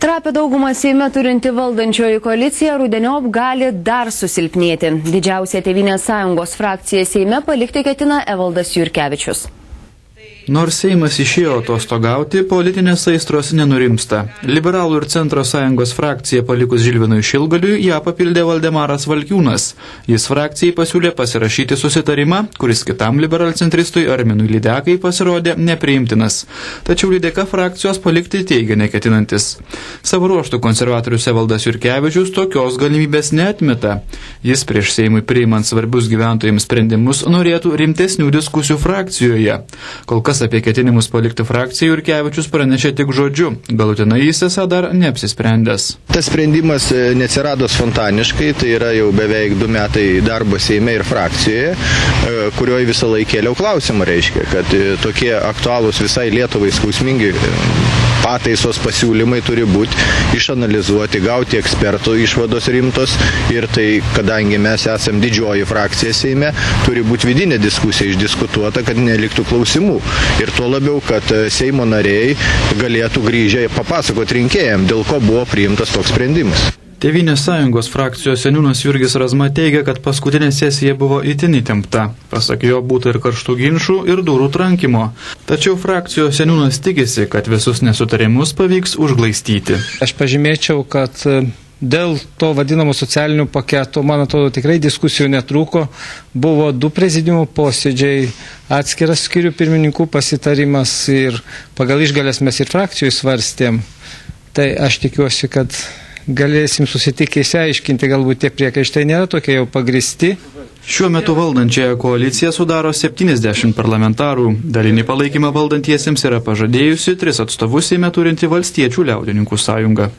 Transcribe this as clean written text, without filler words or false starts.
Trapią daugumą Seime turinti valdančioji koalicija rudeniop gali dar susilpnėti. Didžiausia Tėvynės sąjungos frakcija Seime palikti ketina Evaldas Jurkevičius. Nors Seimas išėjo atostogauti, politinės aistros nenurimsta. Liberalų ir Centro sąjungos frakcija palikus Žilvinui Šilgaliui ją papildė Valdemaras Valkiūnas. Jis frakcijai pasiūlė pasirašyti susitarimą, kuris kitam liberalcentristui Arminui Lydekai pasirodė nepriimtinas. Tačiau Lydeka frakcijos palikti teigia neketinantis. Savo ruožtų konservatorius Evaldas Jurkevičius tokios galimybės neatmeta. Jis prieš Seimui priimant svarbius gyventojams sprendimus norėtų rimtesnių diskusijų frakcijoje. Kol kas apie ketinimus palikti frakciją Jurkevičius pranešė tik žodžiu. Galutinai jis esą dar neapsisprendęs. Tas sprendimas neatsirado spontaniškai, tai yra jau beveik 2 metai darbo Seime ir frakcijoje, kurioje visą laiką kėliau klausimą, reiškia, kad tokie aktualūs visai Lietuvai skausmingi pataisos pasiūlymai turi būti išanalizuoti, gauti ekspertų išvados rimtos ir tai, kadangi mes esam didžioji frakcija Seime, turi būti vidinė diskusija išdiskutuota, kad neliktų klausimų. Ir tuo labiau, kad Seimo nariai galėtų grįžę papasakoti rinkėjams, dėl ko buvo priimtas toks sprendimas. Tėvynės sąjungos frakcijos seniūnas Jurgis Razma teigia, kad paskutinė sesija buvo itin įtempta. Pasak jo, būta ir karštų ginčų, ir durų trankimo. Tačiau frakcijos seniūnas tikisi, kad visus nesutarimus pavyks užglaistyti. Aš pažymėčiau, kad dėl to vadinamo socialinių paketų, man atrodo, tikrai diskusijų netrūko. Buvo 2 prezidiumo posėdžiai, atskiras skyrių pirmininkų pasitarimas ir pagal išgalės mes ir frakcijų svarstėm. Tai aš tikiuosi, kad galėsim susitikę įsiaiškinti, galbūt tie priekaištai nėra tokie jau pagristi. Šiuo metu valdančiąją koaliciją sudaro 70 parlamentarų. Dalinį palaikymą valdantiesiems yra pažadėjusi 3 atstovus Seime turinti Valstiečių liaudininkų sąjunga.